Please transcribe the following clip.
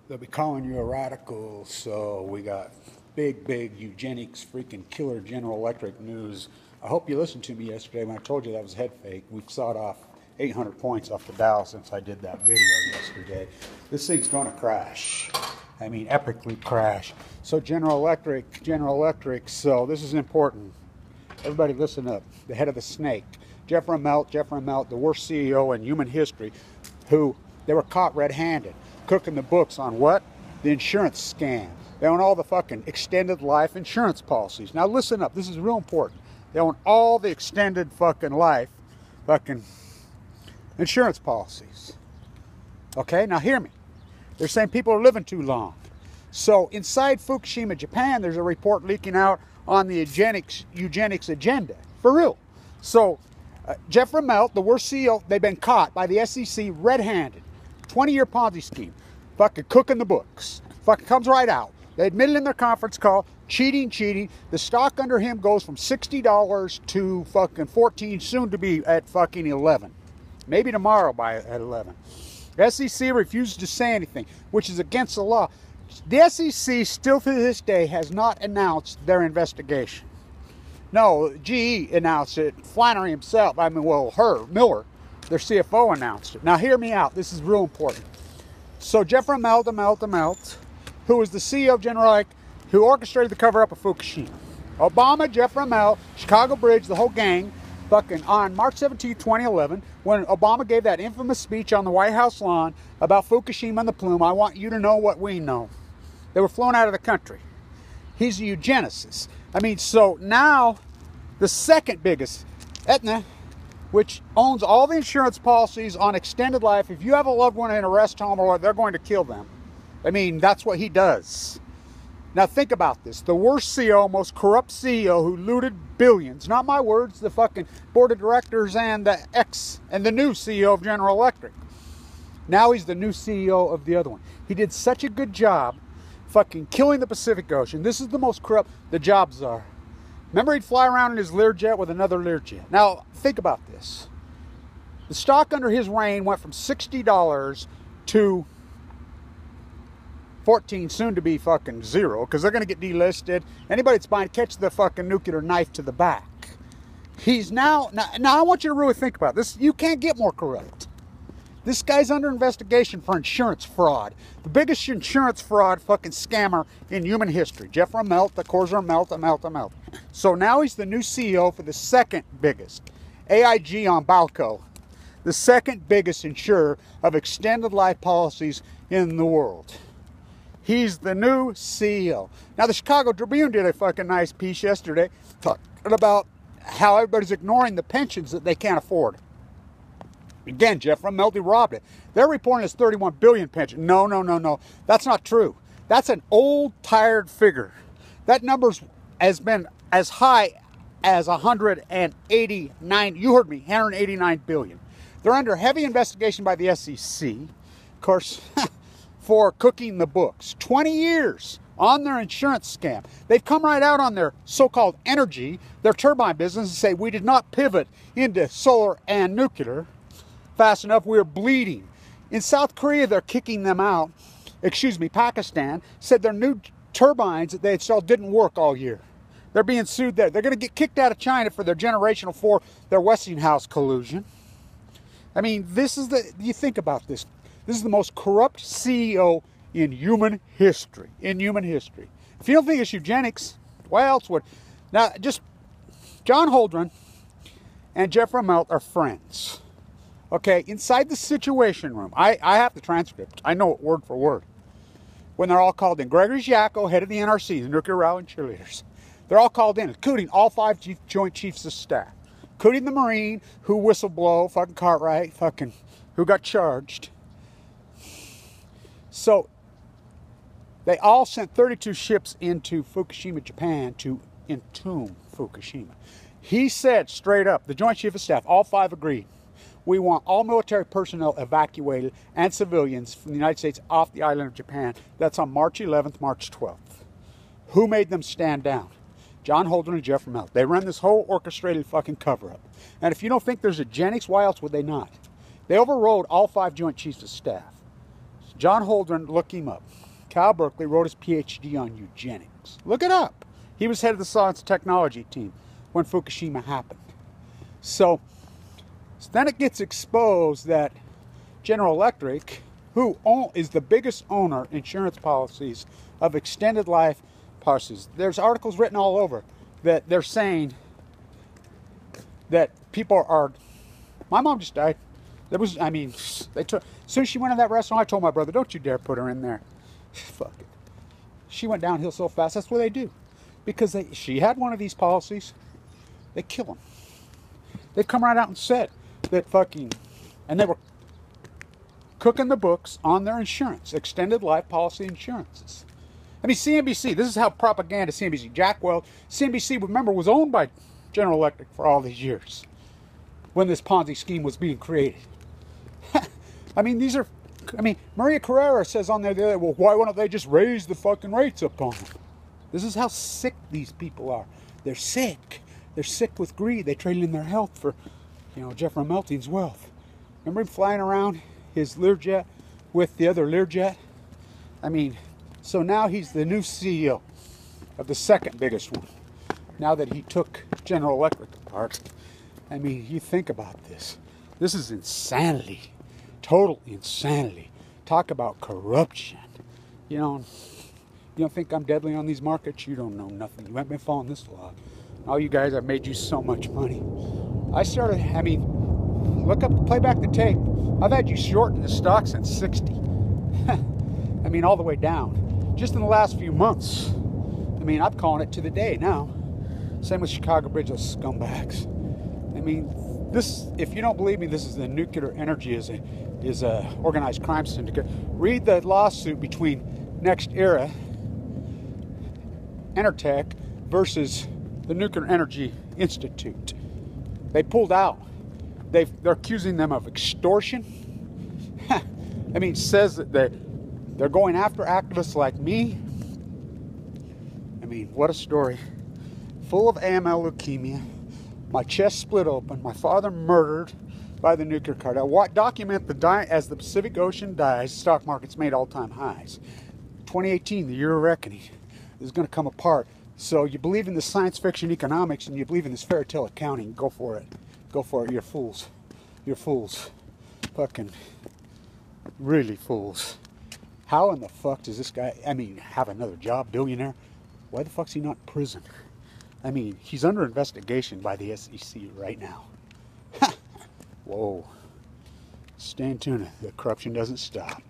They'll be calling you a radical, so we got big eugenics freaking killer General Electric news. I hope you listened to me yesterday when I told you that was head fake. We've sawed off 800 points off the Dow since I did that video yesterday. This thing's going to crash. I mean, epically crash. So General Electric, so this is important. Everybody listen up. The head of the snake, Jeff Immelt, the worst CEO in human history, who they were caught red-handed, cooking the books on what? The insurance scam. They own all the fucking extended life insurance policies. Now listen up, this is real important. They own all the extended fucking life fucking insurance policies. Okay, now hear me. They're saying people are living too long. So inside Fukushima, Japan, there's a report leaking out on the eugenics agenda. For real. So Jeff Immelt, the worst CEO, they've been caught by the SEC red-handed. 20-year Ponzi scheme. Fucking cooking the books. Fucking comes right out. They admitted in their conference call, cheating. The stock under him goes from $60 to fucking 14, soon to be at fucking 11. Maybe tomorrow at 11. The SEC refuses to say anything, which is against the law. The SEC still to this day has not announced their investigation. No, GE announced it. Flannery himself, Miller, their CFO announced it. Now hear me out. This is real important. So Jeff Immelt, who was the CEO of General Electric, who orchestrated the cover-up of Fukushima. Obama, Jeff Immelt, Chicago Bridge, the whole gang, fucking on March 17, 2011, when Obama gave that infamous speech on the White House lawn about Fukushima and the plume, I want you to know what we know. They were flown out of the country. He's a eugenicist. I mean, so now the second biggest, ATHENA, which owns all the insurance policies on extended life. If you have a loved one in a rest home or they're going to kill them. I mean, that's what he does. Now think about this. The worst CEO, most corrupt CEO who looted billions. Not my words, the fucking board of directors and the new CEO of General Electric. Now he's the new CEO of the other one. He did such a good job fucking killing the Pacific Ocean. This is the most corrupt the jobs are. Remember, he'd fly around in his Learjet with another Learjet. Now, think about this. The stock under his reign went from $60 to 14, soon to be fucking 0, because they're going to get delisted. Anybody that's buying, catch the fucking nuclear knife to the back. He's now I want you to really think about this. You can't get more corrupt. This guy's under investigation for insurance fraud. The biggest insurance fraud fucking scammer in human history. Jeff Immelt, the cores are Immelt. So now he's the new CEO for the second biggest. AIG on Balco. The second biggest insurer of extended life policies in the world. He's the new CEO. Now the Chicago Tribune did a fucking nice piece yesterday talking about how everybody's ignoring the pensions that they can't afford. Again, Jeff Immelt robbed it. They're reporting his $31 billion pension. No. That's not true. That's an old, tired figure. That number's has been as high as 189. You heard me, 189 billion. They're under heavy investigation by the SEC, of course, for cooking the books. 20 years on their insurance scam. They've come right out on their so-called energy, their turbine business, and say we did not pivot into solar and nuclear fast enough. We're bleeding. In South Korea, they're kicking them out. Pakistan said their new turbines that they installed didn't work all year. They're being sued there. They're going to get kicked out of China for their their Westinghouse collusion. I mean, you think about this. This is the most corrupt CEO in human history. If you don't think it's eugenics, why else would? Now, just John Holdren and Jeff Immelt are friends. Okay, inside the Situation Room, I have the transcript. I know it word for word. When they're all called in. Gregory Giacco, head of the NRC, the Nuclear Rallying Cheerleaders. They're all called in, including all 5 Joint Chiefs of Staff. Including the Marine, who whistleblow, fucking Cartwright, who got charged. So, they all sent 32 ships into Fukushima, Japan to entomb Fukushima. He said straight up, the Joint Chief of Staff, all 5 agreed. We want all military personnel evacuated and civilians from the United States off the island of Japan. That's on March 11th, March 12th. Who made them stand down? John Holdren and Jeff Immelt. They run this whole orchestrated fucking cover-up. And if you don't think there's eugenics, why else would they not? They overrode all 5 Joint Chiefs of Staff. John Holdren, look him up. Cal Berkeley wrote his PhD on eugenics. Look it up. He was head of the science technology team when Fukushima happened. So then it gets exposed that General Electric, who is the biggest owner insurance policies of extended life policies. There's articles written all over that they're saying that people are. My mom just died. There was, I mean, they took. As soon as she went in that restaurant, I told my brother, "Don't you dare put her in there." Fuck it. She went downhill so fast. That's what they do, because she had one of these policies. They kill them. They've come right out and said that fucking, and they were cooking the books on their insurance, extended life policy insurances. I mean, CNBC, this is how propaganda, CNBC, Jack Welch, CNBC, remember, was owned by General Electric for all these years when this Ponzi scheme was being created. I mean, Maria Carrera says on there, well, why wouldn't they just raise the fucking rates up on them? This is how sick these people are. They're sick. They're sick with greed. They trade in their health for, Jeffrey Melting's wealth. Remember him flying around his Learjet with the other Learjet? I mean, so now he's the new CEO of the second biggest one. Now that he took General Electric apart. I mean, you think about this. This is insanity. Total insanity. Talk about corruption. You don't think I'm deadly on these markets? You don't know nothing. You haven't been following this long. All you guys, I've made you so much money. Play back the tape. I've had you shorting the stock since 60. I mean, all the way down. Just in the last few months. I mean, I'm calling it to the day now. Same with Chicago Bridge, those scumbags. I mean, this, if you don't believe me, this is the nuclear energy is a organized crime syndicate. Read the lawsuit between NextEra, Enertech, versus the Nuclear Energy Institute. They pulled out. They're accusing them of extortion. I mean, it says that they're going after activists like me. I mean, what a story. Full of AML leukemia. My chest split open. My father murdered by the nuclear cartel. Document as the Pacific Ocean dies, stock market's made all-time highs. 2018, the year of reckoning, is going to come apart. So you believe in the science fiction economics and you believe in this fairy tale accounting, go for it. Go for it. You're fools. You're fools. Fucking really fools. How in the fuck does this guy, have another job, billionaire? Why the fuck's he not in prison? I mean, he's under investigation by the SEC right now. Whoa. Stay tuned. The corruption doesn't stop.